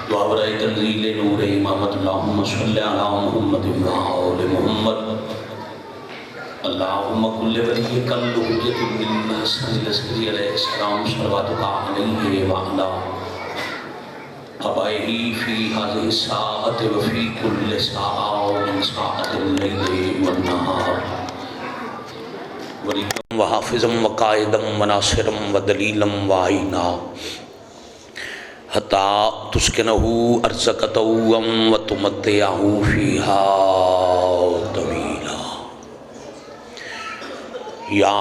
دعا برائے تنزیل نور امامت اللہم صلی علی محمد و آل محمد اللہم کل ولیک الحجۃ بن الحسن العسکری علیہ السلام صلواتک علیہ وعلا آبائہ فی هذه الساعة وفی کل ساعة ومن ساعة اللیل والنہار وحافظا وقائدا وناصرا ودلیلا وعینا حتی تسکنہو ارزق طوعا وتمتعہو فیہا طویلا یا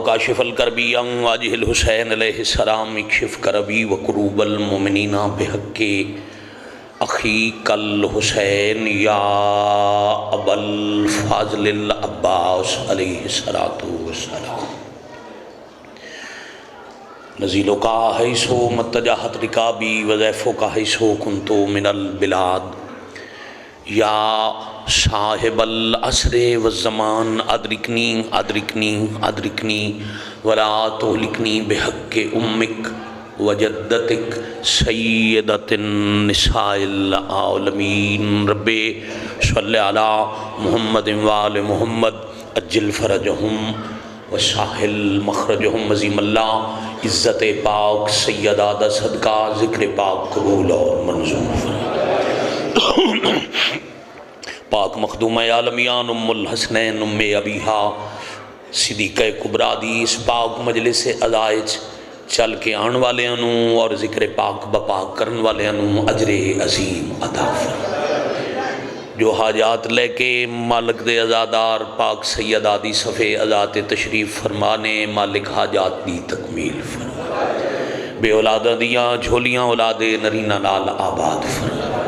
کاشف الکربی واجہ الحسین علیہ السلام اکشف کربی وکروب المؤمنین بحق اخیک الحسین یا ابا الفاضل العباس علیہ السلام نزیلو کا حیثو متجاہت رکابی وضیفو کا حیثو کنتو من البلاد یا صاحب العصر والزمان ادرکنی ولا تہلکنی بحق امک وجدتک سیدت النساء العالمین رب صلی علی محمد وآل محمد اجل فرجہم وساحل مخرجہم عظیم اللہ عزت پاک سیدہ دا صدقہ ذکر پاک قبول اور منظور پاک مخدومہ عالمیان ام الحسنین ام ابیہا صدیقہ کبریٰ دی اس پاک مجلس عزائج چل کے آن والے انوں اور ذکر پاک بپاک کرن والے انوں اجر عظیم عطا فرما جو حاجات لے کے مالک دے عزادار پاک سیدہ دی صفحے عزات تشریف فرمانے مالک حاجات دی تکمیل فرما بے اولادہ دیاں جھولیاں اولاد نرینہ نال آباد فرما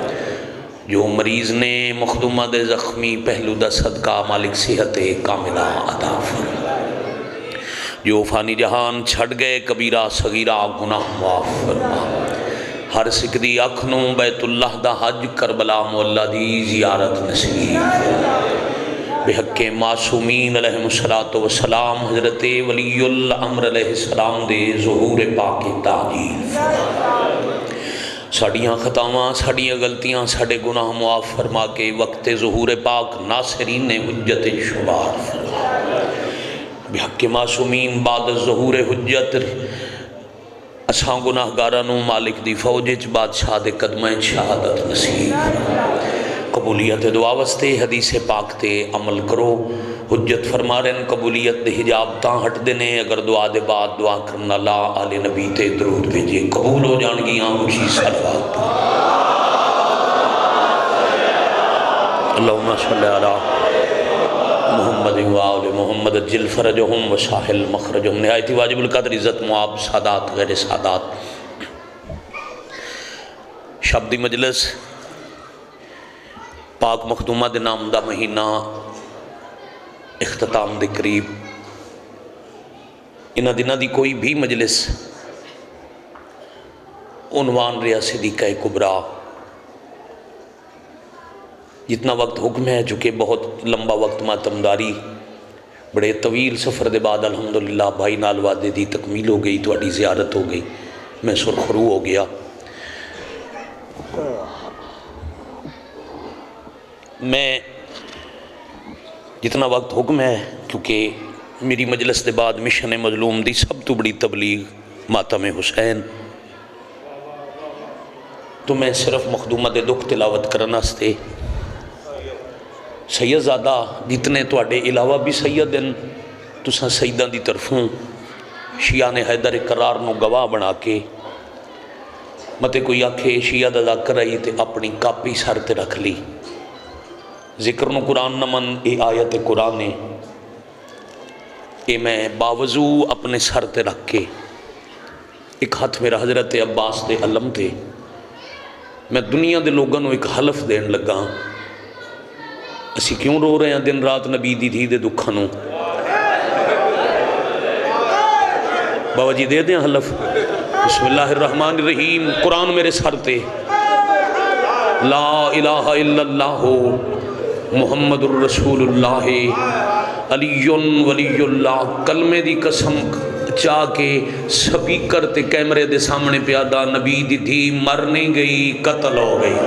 جو مریض نے مخدومہ دے زخمی پہلو دا صدقہ مالک صحت کاملہ عطا فرما جو فانی جہان چھڑ گئے کبیرہ صغیرہ گناہ معاف فرما ہر سکھ دی اکھنوں بیت اللہ دا حج کربلا مولا دی زیارت نصیب بحق معصومین علیہ السلام حضرت ولی الامر علیہ السلام دے ظہور پاک تعجیل ساڑیاں خطاواں ساڑیاں غلطیاں ساڑے گناہ معاف فرما کے وقت ظہور پاک ناصرین حجت شمار فرما بحق معصومین بعد ظہور حجت اساں گناہ گارانوں مالک دی فوجج بادشاہ دے قدمہ شہادت نصیب قبولیت دعا وستے حدیث پاک تے عمل کرو حجت فرما رہن قبولیت دے حجاب تاں ہٹ دینے اگر دعا دے بعد دعا کرنا لا آل نبی تے درود بھیجے قبول ہو جان گیاں اونچی صلوات اللہم صلی علی محمد وآل محمد اجل فرجہم وساحل مخرجہم نہایتی واجب القدر عزت معاب سادات غیر سادات شب دی مجلس پاک مخدومہ دے نام دا مہینہ اختتام دے قریب انہ دنہ دی کوئی بھی مجلس عنوان ریا صدیقہ کبریٰ جتنا وقت حکم ہے چونکہ بہت لمبا وقت ماتمداری بڑے طویل سفر دے بعد الحمدللہ بھائی نال وعدے دی تکمیل ہو گئی تھوڑی زیارت ہو گئی میں سرخرو ہو گیا میں جتنا وقت حکم ہے کیونکہ میری مجلس دے بعد مشن مظلوم دی سب تو بڑی تبلیغ ماتم حسین تو میں صرف مخدومہ دے دکھ تلاوت کرنا ستے سید زادہ جتنے توڑے علاوہ بھی سید ہیں تو سیدہ دی طرفوں شیعہ نے حیدر قرار نو گواہ بنا کے متے کوئی آکھے شیعہ دا ذکر رہی تے اپنی کاپی سر تے رکھ لی ذکر نو قرآن نمن اے آیت قرآن اے میں باوضو اپنے سر تے رکھ کے ایک ہاتھ میرا حضرت عباس دے علم تے میں دنیا دے لوگاں نو ایک حلف دین لگا اسی کیوں رو رہے ہیں دن رات نبی دی دھی دے دکھانوں بابا جی دے دیں حلف بسم اللہ الرحمن الرحیم قرآن میرے سر تے لا الہ الا اللہ محمد الرسول اللہ علی ولی اللہ کلمے دی قسم چاہ کے سپیکر تے کیمرے دے سامنے پیادا نبی دی دھی مر نہیں گئی قتل ہو گئی.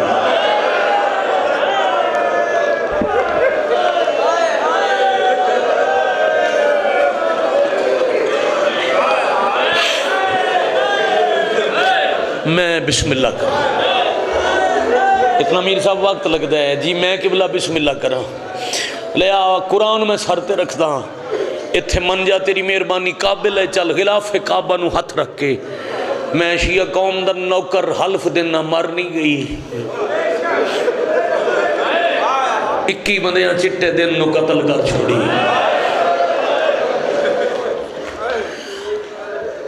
میں بسم اللہ کروں. اتنا میر صاحب وقت لگتا ہے جی میں قبلہ بسم اللہ کروں لیا قرآن میں سر تے رکھدا اتھے من جا تیری مہربانی قابل ہے چل غلاف کعبہ نو ہاتھ رکھ کے میں شیعہ قوم دا نوکر حلف دینا مر نہیں گئی 21 بندیاں چٹے دن نو قتل کر چھوڑی.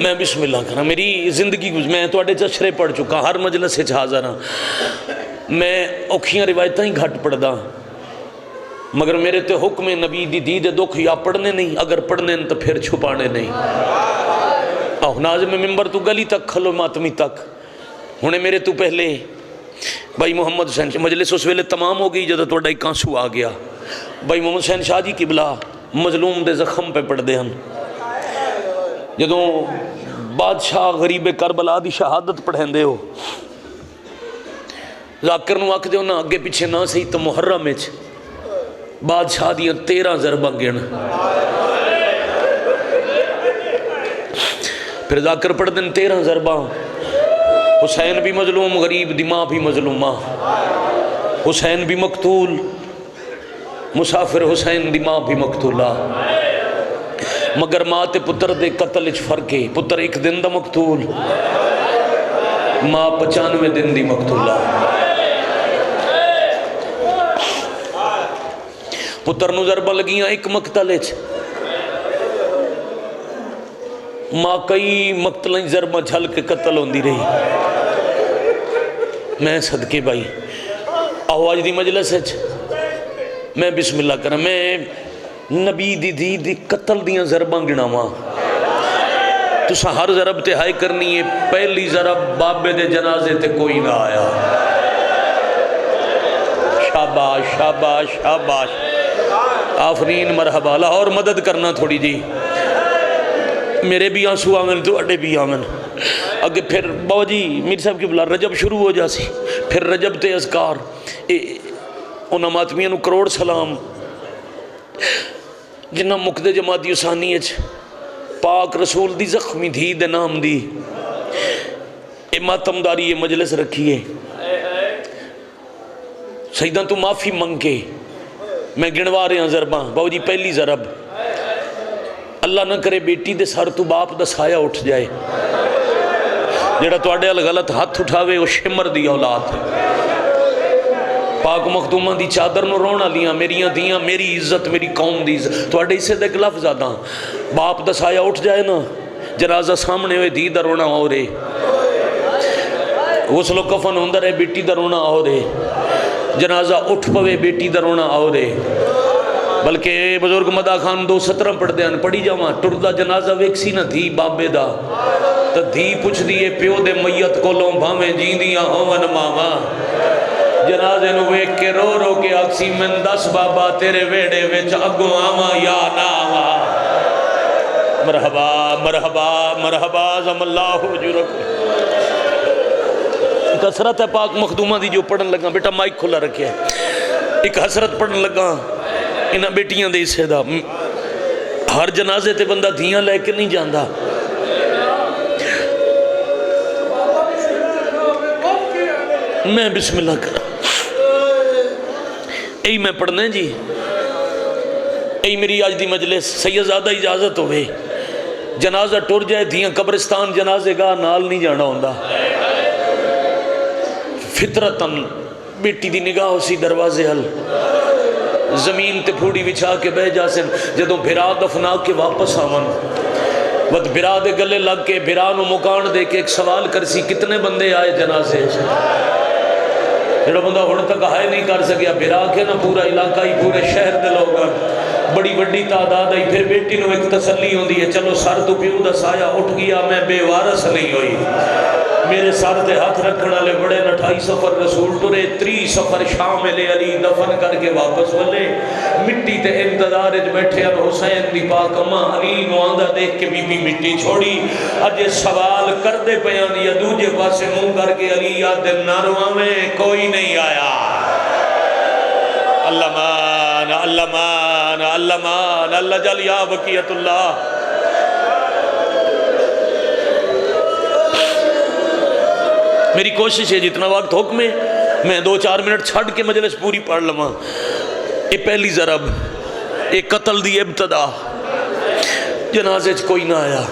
میں بسم اللہ کرنا میری زندگی میں توڑے چشرے پڑھ چکا ہر مجلس سے حاضر ہاں میں اوکھیاں روایتاں ہی گھٹ پڑھ دا مگر میرے تے حکم نبی دی دید دکھ یا پڑھنے نہیں اگر پڑھنے تو پھر چھپانے نہیں. ناظم ممبر تو گلی تک کھلو ماتمی تک ہونے میرے تو پہلے بھائی محمد حسین مجلس اس ویلے تمام ہو گئی جدہ توڑا ایک آنسو آ گیا. بھائی محمد حسین شاہ جی قبلہ مظلوم دے زخم پہ پڑھ دے ہن جدوں بادشاہ غریب کربلا دی شہادت پڑھیں دے ہو ذاکر نو آکھ دے ہو نا اگے پیچھے نہ سہی تو محرم اچ بادشاہ دیاں 13 ضربہ گن پھر ذاکر پڑھ دیں 13 ضربہ حسین بھی مظلوم غریب دی ماں بھی مظلومہ حسین بھی مقتول مسافر حسین دی ماں بھی مقتولہ مگر ماں تے پتر دے قتل اچ فرقے پتر ایک دن دا مقتول ماں 95 دن دی مقتولہ. پتر نو ضربہ لگیاں ایک مقتل اچ ماں کئی مقتلیں ضربہ جھل کے قتل ہوندی رہی. میں صدقے بھائی آواز دی مجلس اچ میں بسم اللہ کرنا میں نبی دی دی قتل دیاں ضرباں گناواں تسا ہر ضرب تے ہائے کرنی ہے پہلی ضرب بابے دے جنازے تے کوئی نہ آیا. شاباش شاباش شاباش آفرین مرحبا. لاہور مدد کرنا تھوڑی جی میرے بھی آنسو آمن تو اڈے بھی آمن اگے پھر باو جی میر صاحب کی بلا رجب شروع ہو جاسی پھر رجب تے اذکار انہاں ماتمیاں نو کروڑ سلام جنہ مقدے جماعتی اسانی اچ پاک رسول دی زخمی دھی دے نام دی اے ماتمداری یہ مجلس رکھیے سیدان تو معافی منگ کے میں گنوا رہے ہیں ضرباں باو جی پہلی ضرب اللہ نہ کرے بیٹی دے سر تو باپ دا سایہ اٹھ جائے جڑا تو اڈے غلط ہاتھ اٹھاوے وہ شمر دی اولاد پاک مخدومہ دی چادر نو رونا لیاں میریاں دیاں میری عزت میری قوم دی عزت تو اڈے اسے دیکھ لفظ آدھاں باپ دا سایہ اٹھ جائے نا جنازہ سامنے ہوئے دی دا رونا ہو رہے غسل و کفن ہوندہ رہے بیٹی دا رونا ہو رہے جنازہ اٹھ پوے بیٹی دا رونا ہو رہے بلکہ بزرگ مدہ خان 2:17 پڑھ دیاں پڑھی جاواں ٹردہ جنازہ ویکسی نہ دھی بابے دا تو دھی پوچھ دیئے پیو دے میت کو لوں بھامیں جیندیاں ہون ماما جنازے نو ویک کے رو رو کے اکسی من 10 بابا تیرے ویڑے ویچ اگو آما یا ناما. مرحبا مرحبا مرحبا زم اللہ جرک. ایک حسرت ہے پاک مخدومہ دی جو پڑھن لگا بیٹا مائک کھلا رکھے ایک حسرت پڑھن لگا انہاں بیٹیاں دے اسے دا ہر جنازے تے بندہ دھیاں لے کے نہیں جاندہ میں بسم اللہ کرا ای میں پڑھنے جی ای میری آج دی مجلس سیدزادہ اجازت ہوئے جنازہ ٹور جائے دھیاں قبرستان جنازے گاہ نال نہیں جانا ہوندہ فطرتاً بیٹی دی نگاہ اسی دروازے حل زمین تے پھوڑی وچھا کے بہ جاسن جدوں بھرا دفنا کے واپس آون ود بھرا دے گلے لگ کے بھرا نو مکان دے کے ایک سوال کرسی کتنے بندے آئے جنازے جڑا بندہ ہونے تک آئے نہیں کر سکیا بھرا کے نا پورا علاقہ ہی پورے شہر دے لوگ بڑی بڑی تعداد آئی پھر بیٹی نو ایک تسلی ہوندی ہے چلو سر تو پیو دا سایہ اٹھ گیا میں بے وارث نہیں ہوئی میرے سر تے ہاتھ رکھنا لے بڑے نٹھائی 2.5 سفر رسول ٹرے 3 سفر شامل علی دفن کر کے واپس ولے مٹی تے انتظار بیٹھے اب حسین دی پاک اما علی نو آندا دیکھ کے بی بی مٹی چھوڑی اج سوال کر دے پیان یا دوجے پاسے منہ کر کے علی یاد نہ رواویں کوئی نہیں آیا اللہ مان اللہ مان اللہ مان اللہ جل یا بقیت اللہ میری کوشش ہے جتنا وقت حکم ہے میں 2-4 منٹ چھڑ کے مجلس پوری پڑھ لواں یہ پہلی ضرب ایک قتل دی ابتدا جنازے چ کوئی نہ آیا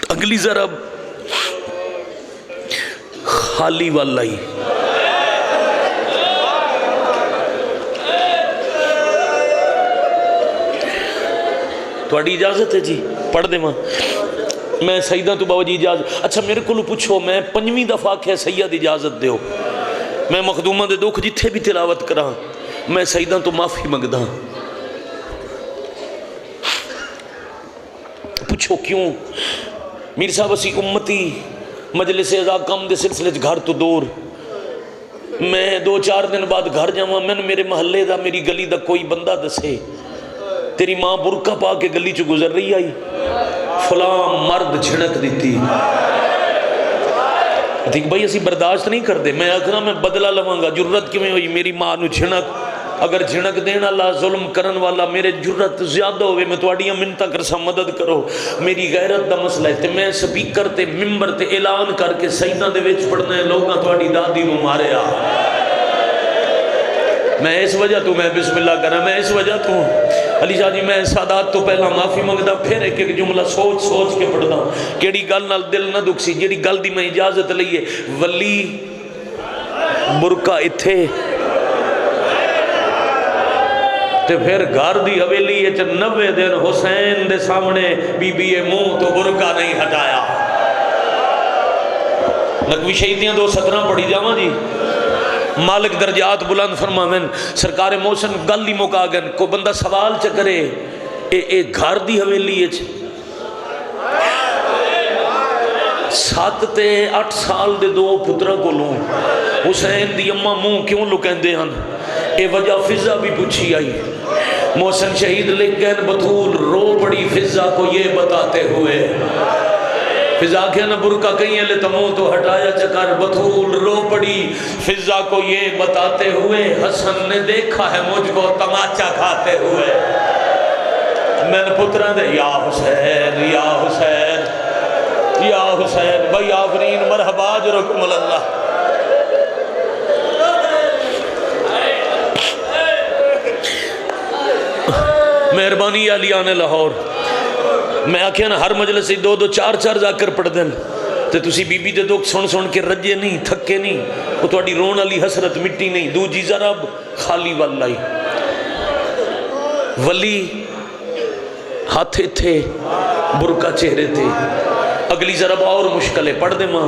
اگلی ضرب خالی والا ہی تھوڑی اجازت ہے جی پڑھ دے ماں میں سیدہ تو بابا جی اجازت اچھا میرے کو پوچھو میں 5ویں دفعہ کہ سید اجازت دیو میں مخدومہ دے دکھ جتھے بھی تلاوت کراں میں سیدہ تو معافی منگدا پوچھو کیوں میر صاحب اسی امتی مجلس اعزا کم دے سلسلے گھر تو دور میں 2-4 دن بعد گھر جاواں میں میرے محلے دا میری گلی دا کوئی بندہ دسے تیری ماں برقع پا کے گلی چ گزر رہی آئی فلاں مرد جھنک دیتی دیکھ بھائی اسی برداشت نہیں کر دے میں آخنا میں بدلہ لواں گا جرت کیویں ہوئی میری ماں نو جھنک اگر جھنک دینا اللہ ظلم کرن والا میرے جرت زیادہ ہوئے میں تواڈیاں منتاں کرساں مدد کرو میری غیرت دا مسئلہ ہے تے میں سپیکر تے ممبر تے اعلان کر کے سجدہ دے وچ پڑھنا ہے لوگاں تواڈی دادی نو ماریا میں اس وجہ تو میں بسم اللہ کرنا میں اس وجہ تو علی شاہ جی میں سادات تو پہلا معافی منگدا پھر ایک جملہ سوچ سوچ کے پڑھدا کیڑی گل نال دل نہ دکھ سی جیڑی گل دی میں اجازت لئیے ولی برقع اتھے تے پھر گھر دی حویلی 90 دن حسین دے سامنے بی بی منہ تو برقع نہیں ہٹایا نقوی شہیدیاں 2:17 پڑھی جاواں جی مالک درجات بلند فرماویں سرکار موسن گل ہی مکا گن کو بندہ سوال چکرے اے گھر دی حویلی 7 تے 8 سال دے 2 پترا کو لوں حسین دی اماں منہ کیوں لکیندے ہن اے وجہ فضا بھی پوچھی آئی محسن شہید لکھ گئے بطول رو پڑی فضا کو یہ بتاتے ہوئے فضا کیا نہ برقع کہیں ہے لتمو تو ہٹایا چکر بطول رو پڑی فضا کو یہ بتاتے ہوئے حسن نے دیکھا ہے مجھ کو تماچا کھاتے ہوئے میں نے پتران دے یا حسین یا حسین یا حسین بھائی آفرین مرحبا جرکم اللہ مہربانی علیان لاہور میں آکھیا نا ہر مجلس سے 2-2 4-4 ذاکر پڑھ دیں تے تسی بی بی دے دکھ سن کے رجے نہیں تھکے نہیں وہ تواڈی رون علی حسرت مٹی نہیں دو جی ضرب خالی والائی ولی ہاتھ تھے برقع چہرے تھے اگلی ضرب اور مشکل ہے پڑھ دے ماں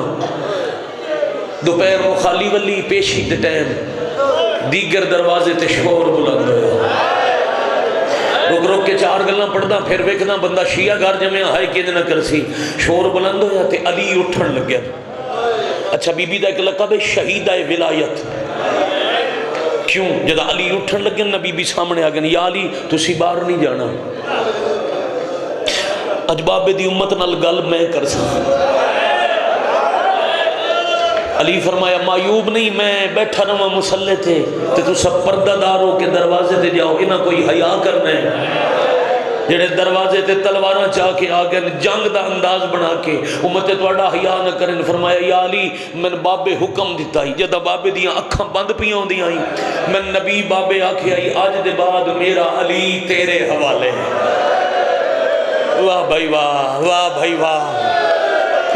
دوپہر کو خالی ولی پیشی دے ٹائم دیگر دروازے تے شور بلند ہویا رک رک کے 4 گلاں پڑھدا پھر ویکھدا بندہ شیعہ گھر جمعیا ہائے کیندے نہ کرسی شور بلند ہویا تے علی اٹھن لگیا اچھا بی بی دا ایک لقب ہے شہیدہ ولایت کیوں جدا علی اٹھن لگے نا بی بی سامنے آ گئے یا علی تسی باہر نہیں جانا اج بابے دی امت نال گل میں کر سکتا علی فرمایا معیوب نہیں میں بیٹھا رہا مسلح تھے تو سب پردہ داروں کے دروازے تے جاؤ انہاں کوئی حیا کرنا ہے جڑے دروازے تے تلواراں چاہ کے آگے جنگ دا انداز بنا کے امت تواڈا حیا نہ کرن فرمایا یا علی میں بابے حکم دیتا ہی جدا بابے دیاں اکھاں بند پیاں ہوندیاں ہی میں نبی بابے آکھے آئی آج دے بعد میرا علی تیرے حوالے واہ بھائی واہ واہ بھائی واہ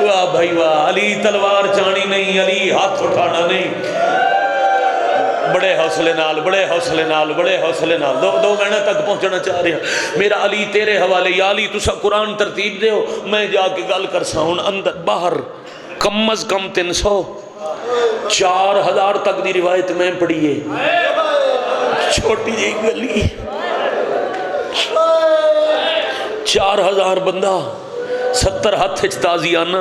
واہ بھائی واہ علی تلوار چانی نہیں علی ہاتھ اٹھانا نہیں بڑے حوصلے نال بڑے حوصلے نال بڑے حوصلے نال دو مہینے تک پہنچنا چاہ رہے ہیں میرا علی تیرے حوالے یا علی تسا قرآن ترتیب دے ہو میں جا کے گل کر سا ہوں اندر باہر کم از کم 300 4000 تک دی روایت میں پڑھی ہے چھوٹی جی گلی 4000 بندہ 70 ہاتھ تازیانہ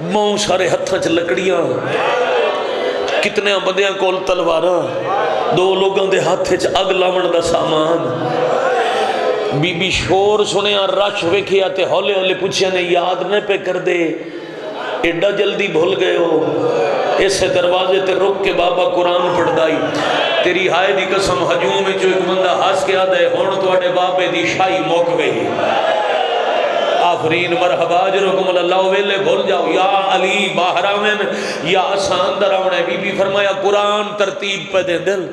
بہت سارے ہتھاں چ لکڑیاں، کتنے بندیاں کول تلواراں، دو لوگوں دے ہاتھ چ اگ لاون دا سامان۔ بی بی شور سنیا، رش ویکھیا تے ہولے ہولے پوچھیا نے یاد نہ پہ کر دے، ایڈا جلدی بھول گئے ہو؟ اسے دروازے تے رک کے بابا قرآن پڑھ دائی، تیری ہائے دی قسم ہجوم میں جو ایک بندہ ہاس کے آدھے ہون تو اڈے بابے دی شاہی موک گئی۔ آفرین مرحبا جرکم اللہ ویلے بھول جاؤ، یا علی باہر آمین یا آسان در آمنے۔ بی بی فرمایا قرآن ترتیب پہ دے دل،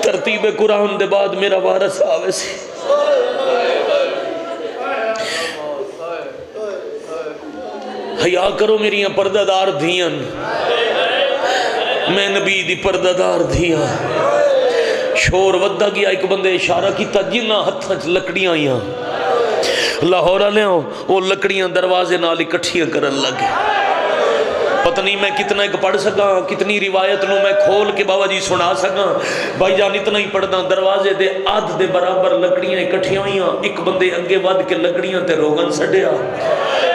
ترتیب قرآن دے بعد میرا وارث آوے سی۔ حیا کرو میریاں پردہ دار دھیاں، میں نبی دی پردہ دار دھیاں۔ شور ودہ گیا، ایک بندے اشارہ کیتا جنہ ہتھاں چ لکڑیاں آئیاں، لاہور والے ہوں وہ لکڑیاں دروازے نال اکٹھیاں کرن لگے۔ پتہ نہیں میں کتنا ایک پڑھ سکا، کتنی روایت نو میں کھول کے بابا جی سنا سکا۔ بھائی جان اتنا ہی پڑھدا، دروازے دے آدھ دے برابر لکڑیاں اکٹھیاں ہوئیاں، ایک بندے اگے ود کے لکڑیاں تے روغن سڈیا،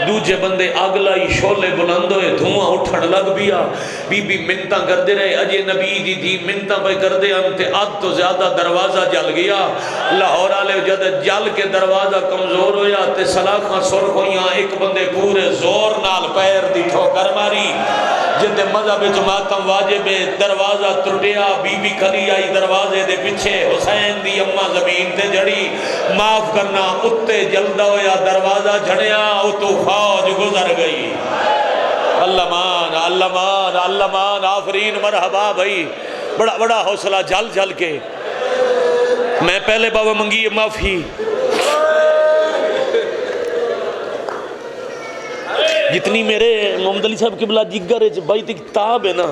دوجے بندے آگ لائی، شولے بلند ہوئے، دھواں اٹھن لگ پیا۔ بی بی منتاں کردے رہے، اجے نبی دی دی منتاں پہ کردے ہم تے اد تو زیادہ دروازہ جل گیا۔ لاہور والے جد جل کے دروازہ کمزور ہویا تے سلاخاں سرخ ہویاں، ایک بندے پورے زور نال پیر دی ٹھوکر ماری، جندے مذہب وچ ماتم واجب ہے، دروازہ ٹوٹیا۔ بی بی کھلی آئی دروازے دے پیچھے، حسین دی اماں زمین تے جڑی، معاف کرنا اتے جلدا ہویا، دروازہ جھڑیا، اتو فوج گزر گئی۔ اللہ مان اللہ مان اللہ مان، آفرین مرحبا بھائی، بڑا بڑا حوصلہ جل جل کے۔ میں پہلے بابا منگی معافی، جتنی میرے محمد علی صاحب قبلہ جگر ہے بھائی تی کتاب ہے نا،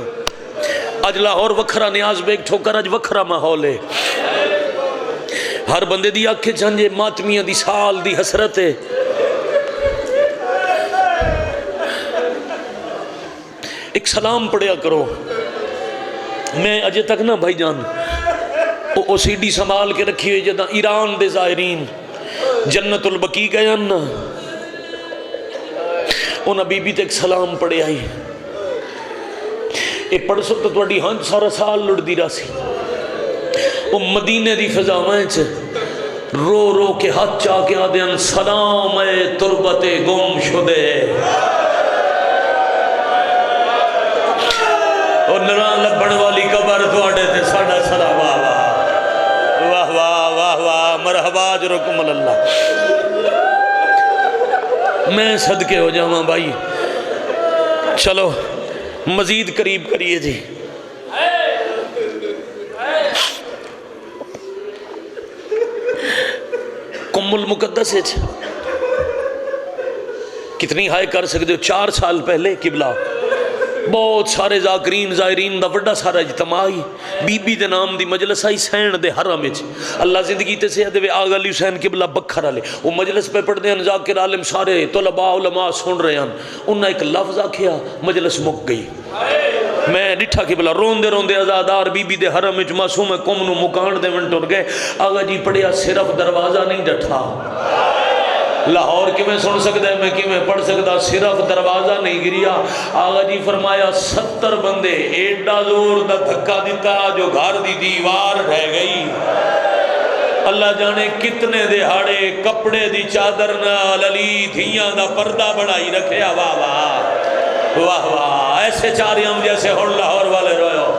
اج لاہور وکھرا، نیاز بیگ ٹھوکر اج وکھرا ماحول ہے، ہر بندے دی آنکھیں جھنجے، ماتمیاں دی سال دی حسرت ہے۔ ایک سلام پڑھیا کرو، میں اجے تک نا بھائی جان او سی ڈی سنبھال کے رکھی ہوئی، جدہ ایران دے زائرین جنت البقیع گئے نا، انہاں بی بی تے ایک سلام پڑھے آئی، اے پڑھ سو تو توڑی ہنچ سارا سال لڑ دی راسی۔ وہ مدینے دی فضاوائیں چھے رو رو کے ہاتھ چاہ کے آدھیں سلام اے تربت گم شدے، اور نران لبن والی قبر توڑے تھے ساڑھا سلام، واہ واہ واہ واہ واہ، مرحبا جرکم اللہ۔ میں صدقے ہو جاؤں بھائی، چلو مزید قریب کریے جی۔ کم المقدس ہے کتنی ہائے کر سکتے ہو، 4 سال پہلے قبلہ بہت سارے ذاکرین زائرین دا وڈا سارا اجتماعی، بی بی دے نام دی مجلس آئی سین دے حرم وچ، اللہ زندگی تے سے دے آغا علی حسین قبلہ بکھر والے، وہ مجلس پہ پڑھ دے ہیں، ذاکر عالم سارے طلباء علماء سن رہے ہیں، انہاں ایک لفظ آکھیا، مجلس مک گئی۔ میں ڈٹھا قبلہ روندے روندے ازادار بی بی دے حرم وچ معصوم قوم نو مکان دے ون ٹر گئے، آغا جی پڑھیا صرف دروازہ نہیں ڈٹھا، لاہور کی میں سن سکتا ہے، میں کی میں پڑھ سکتا، صرف دروازہ نہیں گریا، آغا جی فرمایا 70 بندے ایڈا زور دا دھکا دیتا جو گھر دی دیوار رہ گئی۔ اللہ جانے کتنے دہاڑے کپڑے دی چادر نال علی دھیاں دا پردہ بڑھائی رکھیا، واہ واہ واہ واہ، ایسے چاریم جیسے ہون لاہور والے رویو،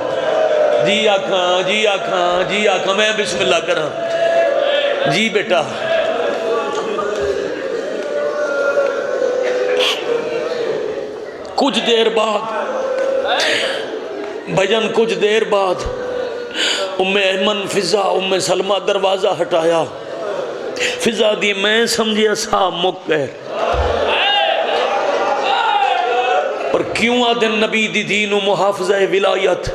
جی آکھاں جی آکھاں جی آکھاں، میں بسم اللہ کراں جی بیٹا۔ کچھ دیر بعد بھجن، کچھ دیر بعد ام ایمن فضا ام سلمہ دروازہ ہٹایا، فضا دی میں سمجھیا صاحب مک گئے، اور کیوں آدھن نبی دی دین و محافظہ ولایت،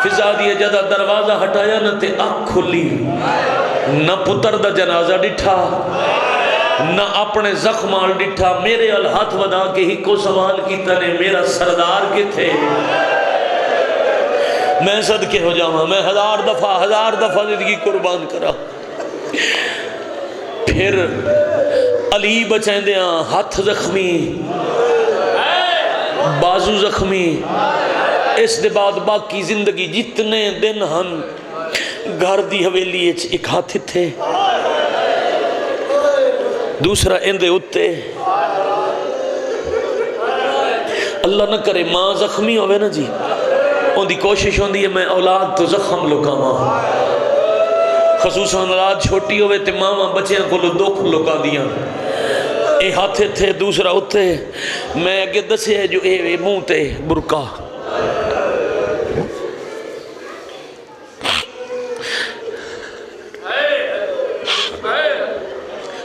فضا دی جدہ دروازہ ہٹایا نہ تے آنکھ کھلی، نہ پتر دا جنازہ ڈٹھا، نہ اپنے زخمال ڈٹھا، میرے الہاتھ ودا کے ہی کو سوال کیتا نے میرا سردار کے تھے۔ میں صدقے ہو جاؤں، میں ہزار دفعہ زندگی قربان کرا۔ پھر علی بچائیں دیاں ہاتھ زخمی، بازو زخمی، اس دے بعد باقی زندگی جتنے دن ہن گھر دی حویلی ایک ہاتھ تھے، دوسرا اندے اتے۔ اللہ نہ کرے ماں زخمی ہوئے نا جی، ان دی کوشش ہوندی ہے میں اولاد تو زخم لکاواں، خصوصاً اولاد چھوٹی ہوئے تے ماں بچیاں کو دکھ لکا دیاں۔ اے ہاتھ تھے، دوسرا اتے، میں اگے دسے ہے جو اے منہ تے برکا۔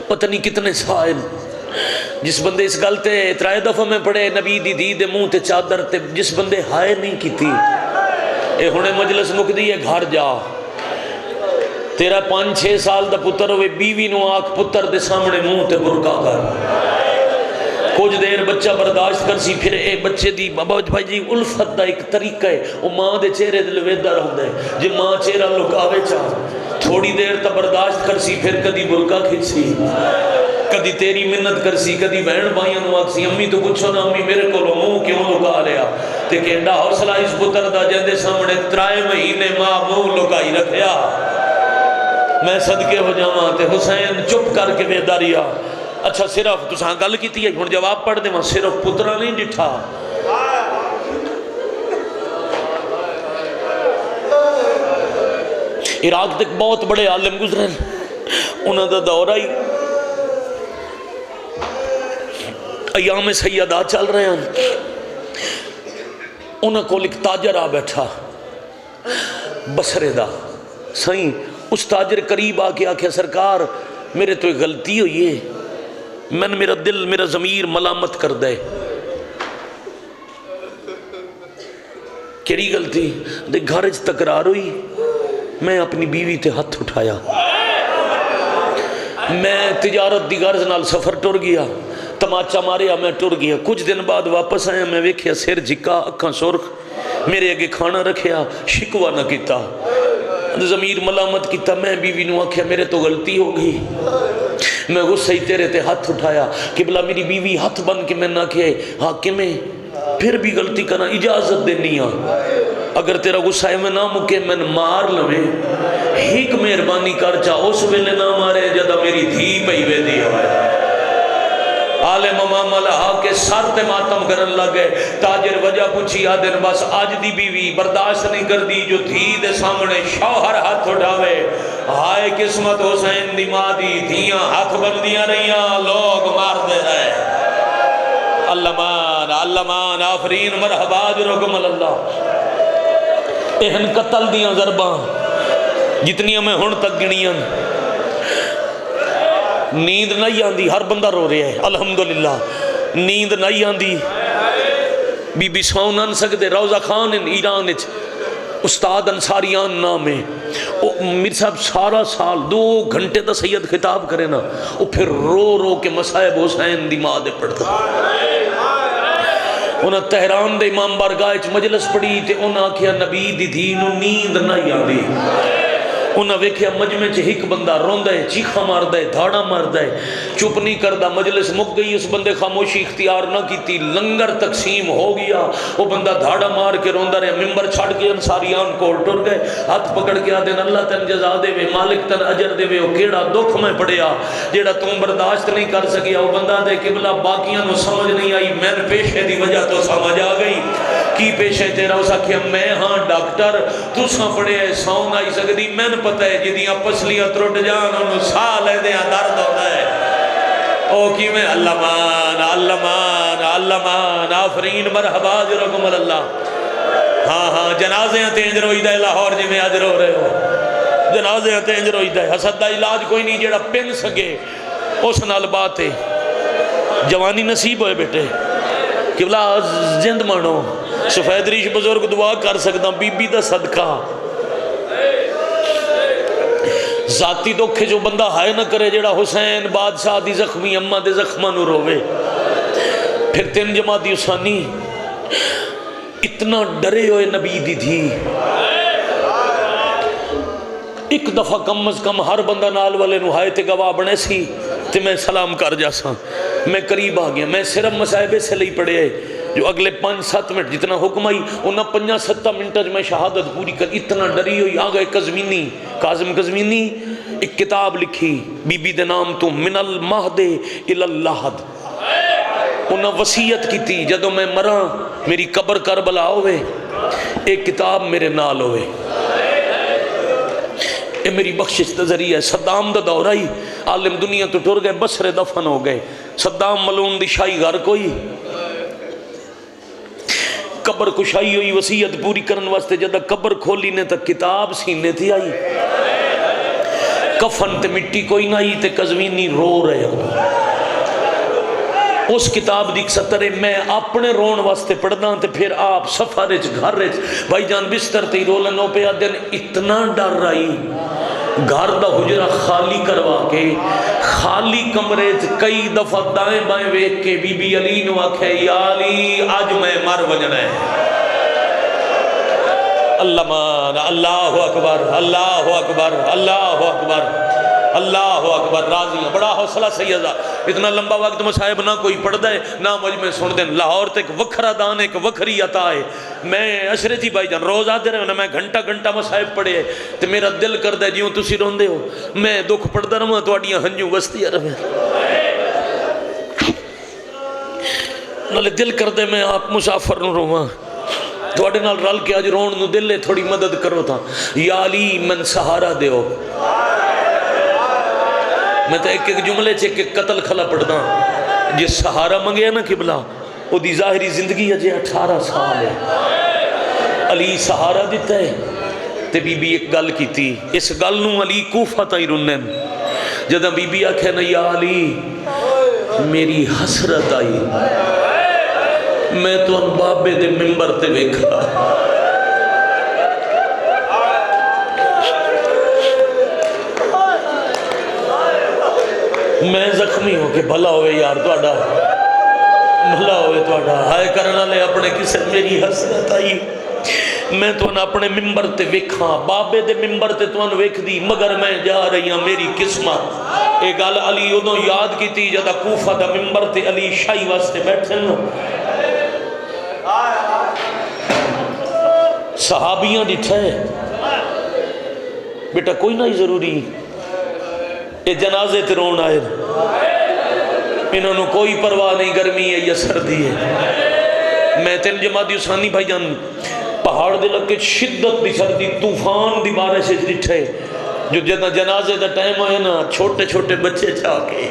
پتہ نہیں کتنے سائل جس بندے اس گلتے ترائے دفعہ میں پڑھے نبی دی دی دے منہ تے چادر تے، جس بندے ہائے نہیں کیتی، اے ہونے مجلس مک دی ہے گھر جا، تیرا 5-6 سال دا پتر ہوئے بیوی نو آکھ پتر دے سامنے منہ تے برکا کر، کچھ دیر بچہ برداشت کر سی، پھر اے بچے دی بابا بھائی جی الفت دا ایک طریقہ ہے، وہ ماں دے چہرے دل ویدہ رہتا ہے، جی ماں چہرہ لکاوے چاہ تھوڑی دیر تا برداشت کر سی، پھر کدی برکا کھچ سی، کدی تیری منت کر سی، کدی بہن بھائیاں نو آکھ سی امی تو پوچھو نا امی میرے کو منہ کیوں لکا لیا، تے کہندا حوصلہ اس پتر دا جندے سامنے 3 مہینے ماں منہ لکائی رکھیا۔ میں صدقے ہو جاواں تے حسین چپ کر کے ویدا رہیا۔ اچھا صرف تساں گل کیتی ہے، ہن جواب پڑھ دے، صرف پترا نہیں ڈٹھا، عراق تک بہت بڑے عالم گزرے، انہاں دا دورہ ہی ایام سیدہ چل رہے ہیں، انہاں کو ایک تاجر آ بیٹھا بصرے دا، سائیں اس تاجر قریب آ کے آکھیا سرکار میرے تو ایک غلطی ہوئی ہے، میرا دل میرا ضمیر ملامت کر دے۔ کیڑی غلطی؟ دے گھر وچ تکرار ہوئی، میں اپنی بیوی تے ہاتھ اٹھایا، میں تجارت دی غرض نال سفر ٹر گیا، تماچا ماریا میں ٹر گیا، کچھ دن بعد واپس آیا، میں ویکھیا سر جھکا اکھاں سرخ، میرے اگے کھانا رکھیا، شکوہ نہ کیتا، ضمیر ملامت کیتا، میں بیوی نو آکھیا میرے تو غلطی ہو گئی، میں غصہ ہی تیرے تے ہاتھ اٹھایا، قبلہ میری بیوی ہاتھ بن کے میں نہ کہے حاکمیں پھر بھی غلطی کرنا اجازت دینی آ، اگر تیرا غصہ ہے میں نہ مکے میں مار لویں، ہیک مہربانی کر چاہ اس ویلے نہ مارے جدہ میری دھی پئی وے دی ہوئے۔ عالم امام اللہ کے سر تے ماتم کرن لگے، تاجر وجہ پوچھی آدن بس آج دی بیوی برداشت نہیں کر دی جو دھی دے سامنے شوہر ہاتھ اٹھاوے، ہائے قسمت حسین دی ماں دی، دھیاں ہاتھ بندیاں رہیاں لوگ مار دے رہے۔ علمان علمان آفرین مرحبا جرکم اللہ۔ اہن قتل دیاں ضرباں جتنیاں میں ہن تک گنیاں، نیند نہیں آندی، ہر بندہ رو رہے ہیں الحمدللہ، نیند نہیں آندی، بی بی سو نہ سکتے، روزہ خان ایران استاد انصاریان نام ہے، میر صاحب سارا سال 2 گھنٹے دا سید خطاب کرے نا، وہ پھر رو رو کے مصائب حسین دی ماں دے پڑھتا۔ انہاں تہران دے امام بارگاہ مجلس پڑھی تے انہاں آکھیا نبی دی دینو نیند نہیں آندی، انہاں ویکھیا مجمع چ ایک بندہ روندا ہے، چیخا ماردا ہے، دھاڑا ماردا ہے، چپ نہیں کردا، مجلس مک گئی، اس بندے خاموشی اختیار نہ کیتی، لنگر تقسیم ہو گیا، وہ بندہ دھاڑا مار کے روندا رہا، ممبر چھڑ کے انصاریان کول ٹر گئے، ہاتھ پکڑ کے آدن اللہ تن جزا دے وے، مالک تن اجر دے وے، او کیڑا دکھ میں پڑیا جیڑا تم برداشت نہیں کر سکیا، وہ بندہ دے قبلہ باقیاں نو سمجھ نہیں آئی، میں پیشے دی وجہ تو سمجھ آ گئی، کی پیشے تیرا اس آکھیا میں ہاں ڈاکٹر تساں پڑے ہے سون آئی سکدی، میں پتہ ہے جدیاں پسلیاں ترٹ جان انہوں سا لے دیاں درد ہوتا ہے، او کی میں علمان علمان علمان آفرین مرحبا جرکم اللہ۔ ہاں ہاں جنازے تینج روئی دے لاہور جی میں آج رو رہے ہو، جنازے تینج روئی دے، حسد دا علاج کوئی نہیں جیڑا پن سکے اس نال بات ہے، جوانی نصیب ہوئے بیٹے، قبلہ زند مانو، سفید ریش بزرگ دعا کر سکتا بی بی دا صدقہ، ذاتی دکھے جو بندہ ہائے نہ کرے جیڑا حسین بادشاہ دی زخمی اممہ دے زخمہ نو روے، پھر 3 جماعتی اسانی اتنا ڈرے ہوئے نبی دی تھی، ایک دفعہ کم از کم ہر بندہ نال والے نو ہائے تے گواہ بنے سی تے میں سلام کر جاسا، میں قریب آ گیا، میں صرف مسائبے سے لئی پڑے جو اگلے 5-7 منٹ جتنا حکم آئی انہاں 5-7 منٹ میں شہادت پوری کر. اتنا ڈری ہوئی آگئے قزوینی کاظم قزوینی ایک کتاب لکھی بی بی دے نام تو من المہد الی اللحد. انہاں وصیت کی تھی جدو میں مراں میری قبر کربلا ہوئے ایک کتاب میرے نال ہوئے. اے میری بخشش نظری ہے. صدام دا دور آئی عالم دنیا تو ٹر گئے بصرے دفن ہو گئے. صدام ملعون دی شاہی گھر کوئی قبر کشائی ہوئی وصیت پوری کرن واسطے جدہ قبر کھولی نے تک کتاب سینے تھی آئی کفن تے مٹی کوئی نہ آئی تے قزوینی رو رہے ہوں. اس کتاب دی سترے میں اپنے رون واسطے پڑھنا تے پھر آپ سفر گھر بھائی جان بستر تے رولن ہو پہ دن اتنا ڈر رہی گھر دا حجرہ خالی کروا کے خالی کمرے کئی دفعہ دائیں بائیں ویک کے بی بی علی نو آکھے یا علی آج میں مر وجنا ہے. اللہ مان اللہ اکبر اللہ اکبر اللہ اکبر اللہ اکبر. راضی ہیں بڑا حوصلہ سیدہ. اتنا لمبا وقت مصاحب نہ کوئی پڑھ دے نہ مجھ میں سن دیں. لاہور تے ایک وکھرا دان ایک وکھری عطا ہے. میں اشرتی بھائی جان روز آتے رہے میں گھنٹہ مصاحب پڑھے تے میرا دل کر دے جیوں تسی روندے ہو میں دکھ پڑھدا رہاں تواڈیاں ہنجوں وستی رہے نالے دل کر دے میں آپ مسافر نو رواں تواڈے نال رل کے اج رون نو دل تھوڑی مدد کرو تھا. یا علی من سہارا دیو. میں تو ایک جملے چ ایک قتل کھلا پڑھدا جس سہارا منگیا نا قبلہ وہ دی ظاہری زندگی اجے 18 سال ہے. علی سہارا دیتا ہے تے بی بی ایک گل کیتی اس گل نو علی کوفہ تائی رنن جدہ بی بی آکھے نا یا علی میری حسرت آئی میں تو ان بابے دے منبر تے ویکھا میں زخمی ہوں کہ بھلا ہوئے یار توڑا بھلا ہوئے توڑا ہائے کرنا لے اپنے کسے میری حسرت آئی میں تو اپنے ممبر تے ویکھاں بابے دے ممبر تے تو ان ویکھ دی مگر میں جا رہی ہوں میری قسمت. ایک گل علی ادھوں یاد کی تھی جدہ کوفہ دا ممبر تے علی شاہی واسطے بیٹھے نا صحابیاں ڈٹھے بیٹا کوئی نہ ہی ضروری یہ جنازے تے رون آئے انہوں نے کوئی پرواہ نہیں گرمی ہے یا سردی ہے. میں تین جماعتی حسانی بھائی جان پہاڑ دے لگ کے شدت دی سردی طوفان دی بارش سے ڈٹھے جو جدہ جنازے دا ٹائم ہوئے نا چھوٹے چھوٹے بچے چاہ کے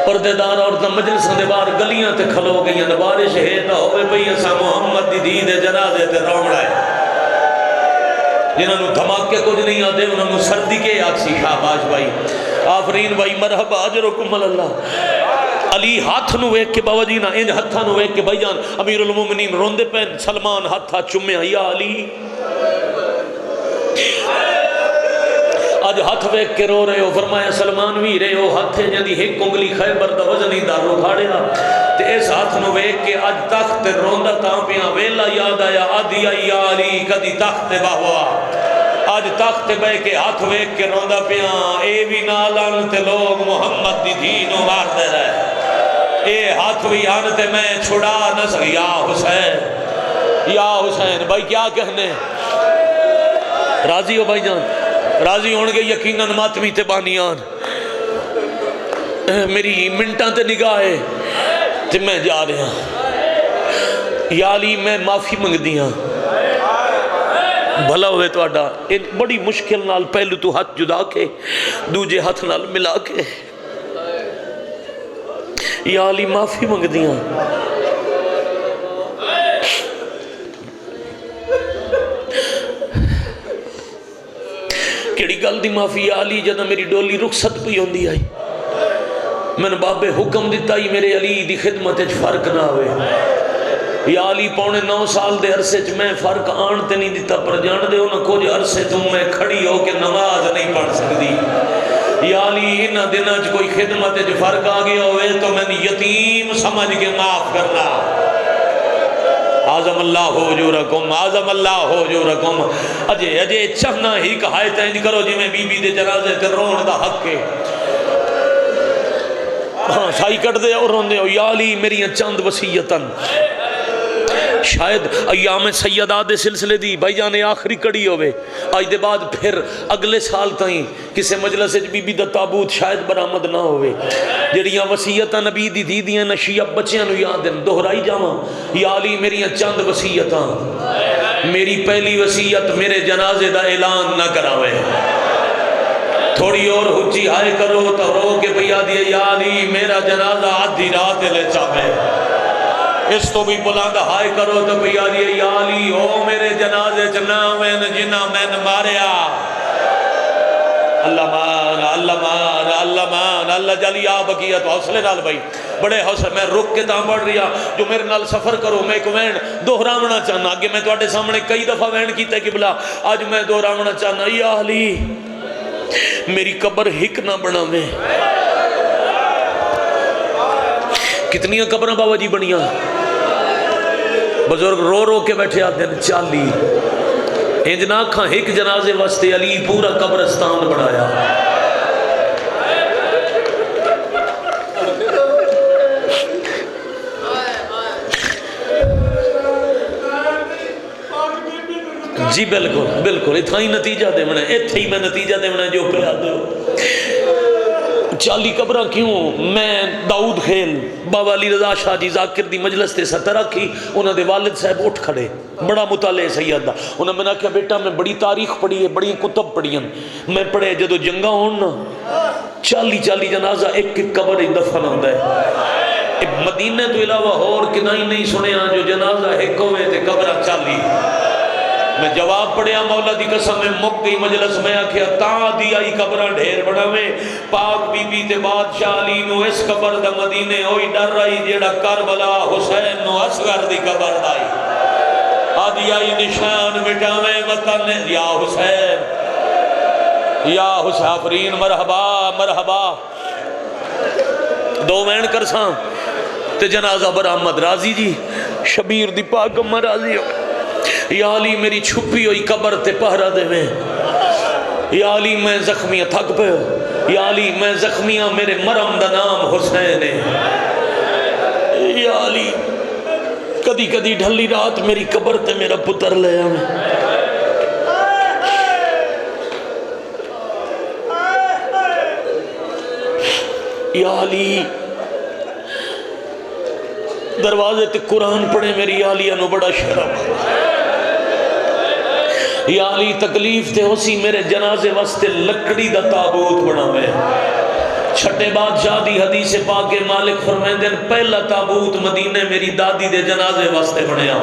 پردے دار عورتاں مجلساں دے باہر گلیاں تے کھلو گئیاں تے بارش ہے نہ ہوئے بھئی اسا محمد دی دھی دے جنازے تے روڑا ہے. جنہوں نے دھماکے کچھ نہیں آتے انہوں نے سردی کے آکسی شاباش بھائی آفرین بھائی مرحبا اجرکم اللہ. علی ہاتھ نو ایک کے باوجی نا ان ہتھا نو ایک کے بھائی جان امیر المومنین روندے پین سلمان ہتھا چمے یا علی آج ہاتھ ویک کے رو رہے ہو فرمایا سلمان بھی رہے ہو ہاتھے جدی ایک انگلی خیبر دا وزنی دارو کھاڑیا تے اس ہاتھ نو ویک کے اج تخت روندا تاں پیاں ویلا یاد آیا آدھی آئی یا علی کدی تخت باہوا آج تخت بے کے ہاتھ ویک کے روندا پیاں اے بھی نالان تے لوگ محمد دی دینو مار دے رہے اے ہاتھ بھی آنتے میں چھڑا نہ سکے یا حسین بھائی کیا کہنے راضی ہو بھائی جان راضی ہون گے یقیناً ماتمی تے بانیان میری منٹاں تے نگاہ ہے تے میں جا رہا یا علی میں معافی منگ دیاں بھلا ہوئے تو آڈا بڑی مشکل نال پہلو تو ہاتھ جدا کے دوجے ہاتھ نال ملا کے یا علی معافی منگ دیاں کیڑی گل دی معافی یا علی جدہ میری ڈولی رخصت پی ہوندی آئی میں نے بابے حکم دیتا ہی میرے علی دی خدمت اچھ فرق نہ ہوئے یا علی پونے 9 سال دے عرصے چ میں فرق آنتے نہیں دیتا پر جان دے ہونا کچھ عرصے تم میں کھڑی ہو کے نماز نہیں پڑھ سکتی یا علی انہ دنہ چ کوئی خدمت اچھ فرق آگے ہوئے تو میں نے یتیم سمجھ کے معاف کرنا آزم اللہ حجورکم آزم اللہ حجورکم اجے چہنا ہی کہائے تینج کرو جی میں بی بی دے جنازے تے رون دا حق کے ہاں سائی کٹ دے اور روندے ہو یا علی میری چند وصیتاں شاید ایام سیدہ دے سلسلے دی بھائی جانے آخری کڑی ہوئے آج دے بعد پھر اگلے سال تائیں کسے مجلس بی بی دا تابوت شاید برآمد نہ ہوئے جڑیاں وصیتاں نبی دی دی دیاں نشیہ بچیاں نو یاد دیں دہرائی جاواں یا علی میری چند وصیتاں میری پہلی وصیت میرے جنازے دا اعلان نہ کراوے تھوڑی اور ہچی ہائے کرو تو رو کے بھیا دیے یا علی میرا جنازہ آدھی رات لے چاہے اس تو بھی بلند ہائے کرو تو بھیا دیے یا علی او میرے جنازے چناوین جنہ میں ماریا اللہ مان اللہ مان اللہ مان اللہ جلی آبکیت حوصلے نال بھائی بڑے حوصلے میں رک کے تاں پڑھ رہا جو میرے نال سفر کرو میں ایک وین دہراونا چاہنا آگے میں توڑے سامنے کئی دفعہ وین کیتا ہے قبلہ آج میں دہراونا چاہنا یا علی میری قبر ہک نہ بنا میں کتنی قبریں بابا جی بنیاں بزرگ رو رو کے بیٹھے آتے ہیں 40 انجنا کھاں ایک جنازے واسطے علی پورا قبرستان بڑھایا جی بالکل بالکل اتھا ہی نتیجہ دے منے اتھا ہی میں نتیجہ دے منے جو پہ آتے ہو 40 قبرہ کیوں میں داؤد خیل بابا علی رضا شاہ جی ذاکر دی مجلس تے ستر رکھی انہوں دے والد صاحب اٹھ کھڑے بڑا مطالعہ سید دا انہوں نے کہا بیٹا میں بڑی تاریخ پڑھی ہے بڑی کتب پڑھی ہیں میں پڑھے جدو جنگا ہون نا 40 جنازہ ایک قبر ایک دفعہ نہ ہوتا ہے مدینہ تو علاوہ اور کنائی نہیں سنے ہاں جو جنازہ ایک ہوئے تے قبرہ 40 میں جواب پڑھیا مولا دی قسم میں مک گئی مجلس میں آکھیا تاں دی آئی قبرہ ڈھیر بڑا میں پاک بی بی تے بادشاہ علی نو اس قبر دا مدینے ہوئی ڈر رہی جیڑا کربلا حسین نو اصغر دی قبر دائی آدھی آئی نشان مٹاویں وطن یا حسین یا حسین آفرین مرحبا مرحبا دو وین کرساں تے جنازہ برآمد راضی جی شبیر دی پاک امہ راضی ہو یا علی میری چھپی ہوئی قبر تے پہرہ دے میں یا علی میں زخمیاں تھک پہ ہو یا علی میں زخمیاں میرے مرم دا نام حسین ہے یا علی کدی کدی ڈھلی رات میری قبر تے میرا پتر لے آمیں یا علی دروازے تے قرآن پڑھے میری عالیہ نو بڑا شرم یا علی تکلیف تے ہوسی میرے جنازے واسطے لکڑی دا تابوت بنا میں چھٹے بادشاہ دی حدیث پاک مالک فرمائیں دن پہلا تابوت مدینہ میری دادی دے جنازے واسطے بنیا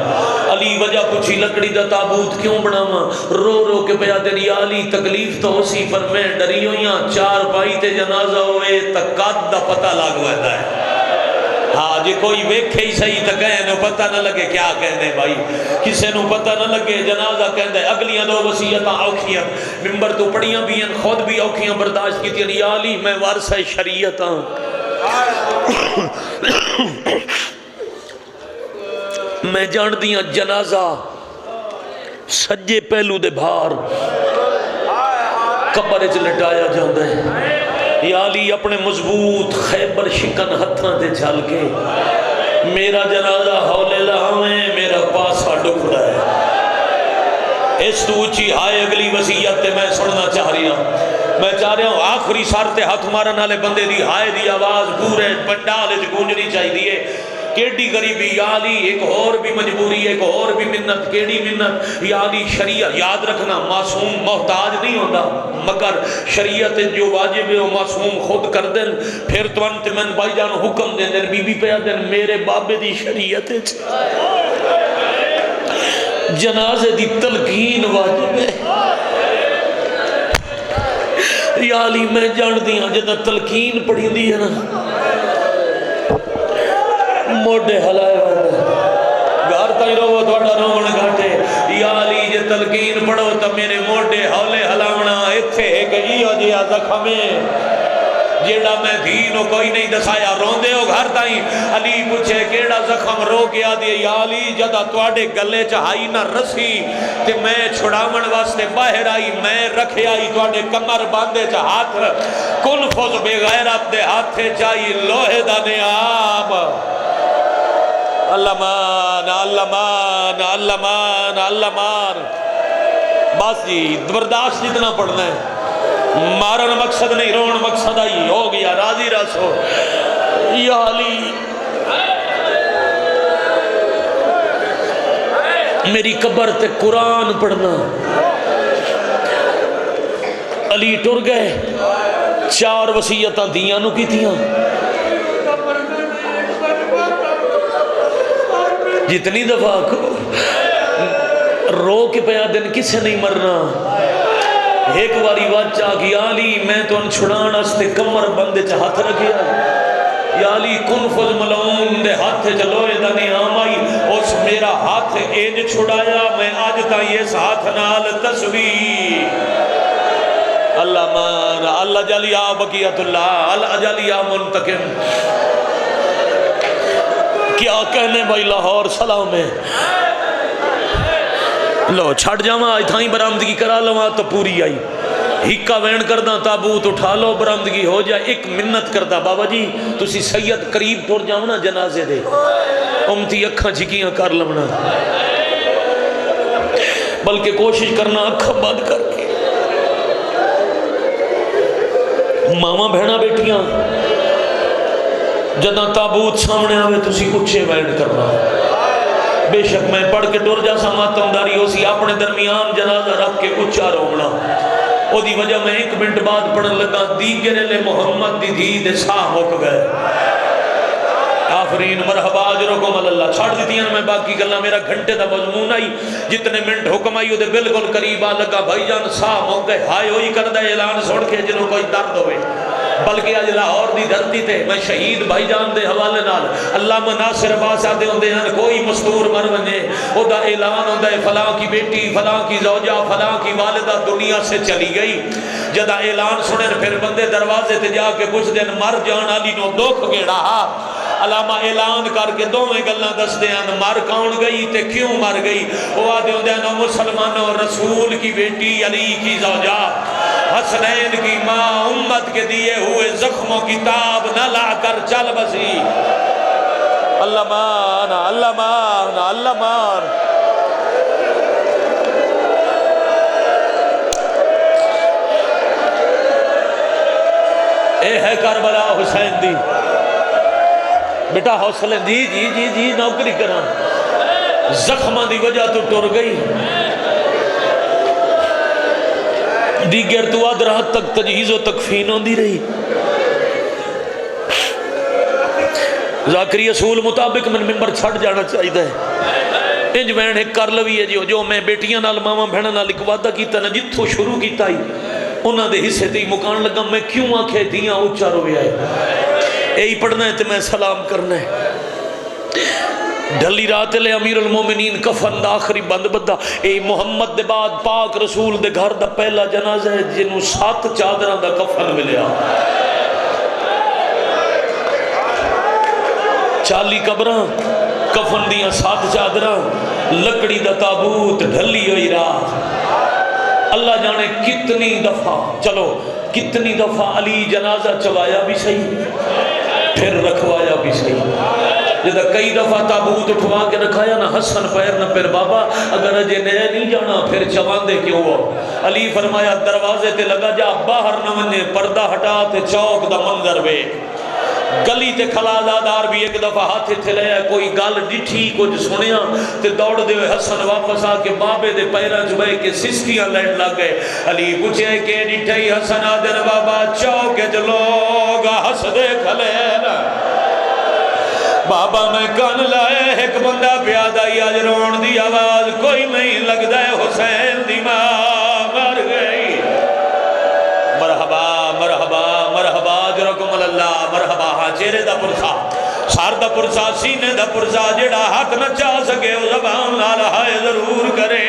علی وجہ پوچھی لکڑی دا تابوت کیوں بنا رو رو کے پیا دن یا علی تکلیف تو ہوسی فرمائیں ڈری ہویاں 4 پائی تے جنازہ ہوئے تقاد دا پتہ لاگ ویدہ ہے ہاں جی کوئی ویکھے ہی صحیح تا کہے نو پتہ نہ لگے کیا کہنے بھائی کسے نو پتہ نہ لگے جنازہ کہنے اگلیاں 2 وصیتاں اوکھیاں ممبر تو پڑیاں بھی ہیں خود بھی اوکھیاں برداشت کی تھی یا علی میں وارثہ شریعت ہوں میں جان دیاں جنازہ سجے پہلو دے بھار قبر اچ لٹایا جاندہ ہے یا علی اپنے مضبوط خیبر شکن ہتھاں تے چل کے میرا جنازہ حولے لہویں میرا پاسا ڈکڑا ہے اس تو اچھی ہائے اگلی وصیت تے میں سننا چاہ رہی ہوں میں چاہ رہا ہوں آخری سار تے ہاتھ مارن والے بندے دی ہائے دی آواز پورے پنڈال وچ گونجنی چاہیے کیڑی غریبی یا علی ایک اور بھی مجبوری ایک اور بھی منت کیڑی منت یا علی شریعت یاد رکھنا معصوم محتاج نہیں ہوتا مگر شریعت جو واجب ہے وہ معصوم خود کر دیں پھر تو انت من بھائی جان حکم دیں دیں بی بی پہ دیں میرے بابے دی شریعت جنازے دی تلقین واجب ہے یا علی میں جان دیاں جدہ تلقین پڑھی دی ہے نا موڑے ہلائے ہوئے گھر تائی رو توڑا رومن گھٹے یا علی جے تلقین پڑھو تا میرے موڑے ہولے ہلاونا اتھے ایک ایو جیا زخمیں جیڑا میں دینو کوئی نہیں دسایا روندے ہو گھر تائیں علی پوچھے کیڑا زخم رو گیا دے یا علی جدا تواڈے گلے چاہائی نہ رسی تے میں چھڑاون واسطے باہر آئی میں رکھے آئی تواڈے کمر باندھے چا ہاتھ کن فوز بے غیرت دے ہاتھے چاہی لوہے دا نیام اللہ مان اللہ مان اللہ مان اللہ مان بس جی برداشت جتنا پڑھنا ہے مارن مقصد نہیں رون مقصد آئی ہو گیا راضی رسو یا علی میری قبر تے قرآن پڑھنا علی ٹر گئے 4 وصیتاں دیاں نو کی تھیاں جتنی دفعہ رو کے پیا دن کسے نہیں مرنا ایک باری واچا کہ یا علی میں تو ان چھڑان استے کمر بندے چا ہاتھ رکھیا یا علی کن فض ملعون دے ہاتھ چلوئے دنی آمائی اس میرا ہاتھ اینج چھڑایا میں آج تائیں اس ہاتھ نال تصویر اللہ مان اللہ جلی یا بقیت اللہ اللہ جلی یا منتقم کیا کہنے بھائی لاہور سلام ہے لو چھڑ جاما آئی تھائیں برامدگی کرا لوا تو پوری آئی ہکا وین کردہ تابوت اٹھا لو برامدگی ہو جائے ایک منت کردہ بابا جی تسی سید قریب ٹور جاؤنا جنازے دے امتی اکھاں جھکیاں کر لونا بلکہ کوشش کرنا اکھاں بند کر کے ماما بہنا بیٹیاں جدہ تابوت سامنے آوے تسی اچھے وین کرنا بے شک میں پڑھ کے ٹور جا سا ماتم داری ہو سی اپنے درمیان جنازہ رکھ کے اچھا روڑا او دی وجہ میں 1 منٹ بعد پڑھن لگا دیگر لے محمد دی دی دے ساہ مک گئے آفرین مرحبا اجرکم اللہ چھاڑ دیتی ہیں میں باقی گلنا میرا گھنٹے دا مضمون آئی جتنے منٹ حکم آئی دے بالکل قریبا لگا بھائی جان ساہ مک گئے ہائے ہوئی کردہ اعلان سوڑ کے جنہوں کوئی درد ہوئے بلکہ آج لاہور دی دھرتی تے میں شہید بھائی جان دے حوالے نال اللہ مناصر عباس آدھے ہوندے ہیں کوئی مستور مر ونجے او دا اعلان ہوندہ ہے فلاں کی بیٹی فلاں کی زوجہ فلاں کی والدہ دنیا سے چلی گئی جدہ اعلان سنیں پھر بندے دروازے تے جا کے کچھ دن مر جان علی نو دکھ گیڑا علامہ اعلان کر کے دو میں گلنا دس دیاں مر کون گئی تے کیوں مر گئی وہ آدھے ہوندے ہیں مسلمانوں رسول کی بیٹی علی کی زوجہ حسنین کی ماں امت کے دیے ہوئے زخموں کی تاب نہ لا کر چل بسی اللہ مان اللہ مان اللہ مان اے ہے کربلا حسین دی بیٹا حوصلے جی جی جی جی نوکری کرا زخمہ دی وجہ تو ٹر گئی دیگر تو آدھر حد تک تجہیز و تکفین ہوندی رہی ذاکری اصول مطابق من ممبر چھڑ جانا چاہیے ہے انج وین ایک کر لوی ہے جو میں بیٹیاں نال ماما بہنا نال ایک وعدہ کیتا نا جتھو شروع کیتا ہی انہاں دے حصے تے مکان لگا میں کیوں آنکھے دیاں اچھا روے آئے اے ہی پڑھنا ہے تے میں سلام کرنا ہے ڈھلی رات لے امیر المومنین کفن دا آخری بند بدہ اے محمد دے بعد پاک رسول دے گھر دا پہلا جنازہ ہے جنہوں 7 چادران دا کفن ملیا 40 قبران کفن دیاں 7 چادران لکڑی دا تابوت ڈھلی ہوئی رات اللہ جانے کتنی دفعہ چلو کتنی دفعہ علی جنازہ چوایا بھی صحیح پھر رکھوایا بھی صحیح جدہ کئی دفعہ تابوت اٹھوا کے رکھایا نہ حسن پیر نہ پیر بابا اگر اجے نئے نہیں جانا پھر چوان دے کیوں ہو علی فرمایا دروازے تے لگا جا باہر نہ ونجے پردہ ہٹا تے چوک دا منظر بے گلی تے کھلالادار بھی ایک دفعہ ہاتھ تھے لیا کوئی گل ڈٹھی کچھ سنیا تے دوڑ دے ہوئے حسن واپس آ کے بابے دے پیرا چبے کے سسکیاں لڑ لگ گئے علی پوچھے کہ ڈٹھائی حسن آدھر بابا چوک جلوگا حس دے کھلے نا بابا میں کان لائے ایک بندہ پیادہ آج رون دی آواز کوئی نہیں لگ دے حسین دی ماں مر گئی مرحبا مرحبا مرحبا جرکم اللہ مرحبا ہاں چہرے دا پرسا سر دا پرسا سینے دا پرسا جڑا ہاتھ نہ چاہ سکے وہ زبان نال ہائے ضرور کرے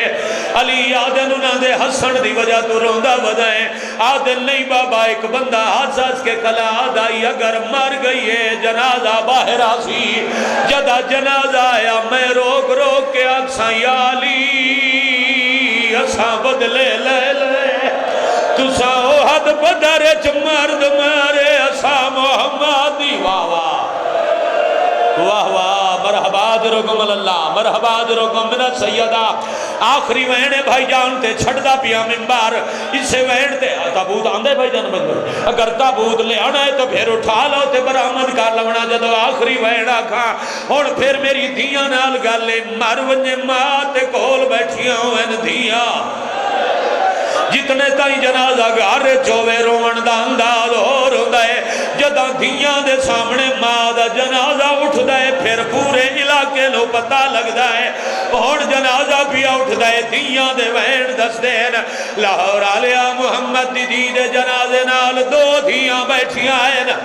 علی آدن انہاں دے ہسن دی وجہ تو روندہ بدائیں آدن نہیں بابا ایک بندہ حساس کے کلا دائی اگر مر گئی ہے جنازہ باہر آسی جدہ جنازہ آیا میں روک روک کے اکساں یا علی اساں بدلے لے لے تساں احد بدر چ مرد مارے اساں محمدی واہ واہ واہ واہ مرحبا درکم اللہ مرحبا درکم من سیدہ آخری وین بھائی جان تے چھڑ دا پیا منبار اسے وین تے تابوت آندے بھائی جان منبار اگر تابوت لے آنا ہے تو پھر اٹھا لو تے برآمد کر لونا جدو آخری وین آکھا اور پھر میری دھیاں نال گالے مر ونجے ماں تے کول بیٹھیاں ہوئن دھیاں جتنے تائیں جنازہ گارے چوے رومن دا انداز ہو رہا ہے جدہ دھیاں دے سامنے ماں دا جنازہ اٹھ دائے پھر پورے علاقے لو پتہ لگ دائے اور جنازہ بھی اٹھ دائے دھیاں دے وین دس دین لاہور آلیا محمد دی دے جنازے نال دو دھیاں بیٹھیاں ہیں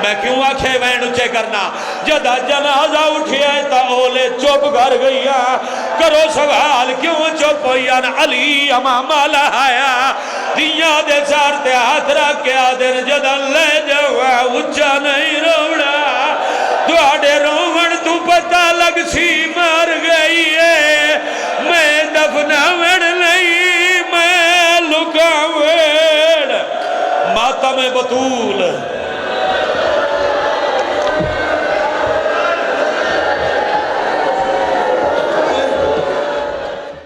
میں کیوں آکھے وین اچھے کرنا جدہ جنازہ اٹھے تا اولے چوپ گھر گیا کرو سوال کیوں چوپ ہویا علی امامہ لہایا دیاں دے سارتے ہاتھ رکھ کے آدھر جدن لے جاؤا اچھا نہیں روڑا تو آڑے رومن تو پتہ لگ سی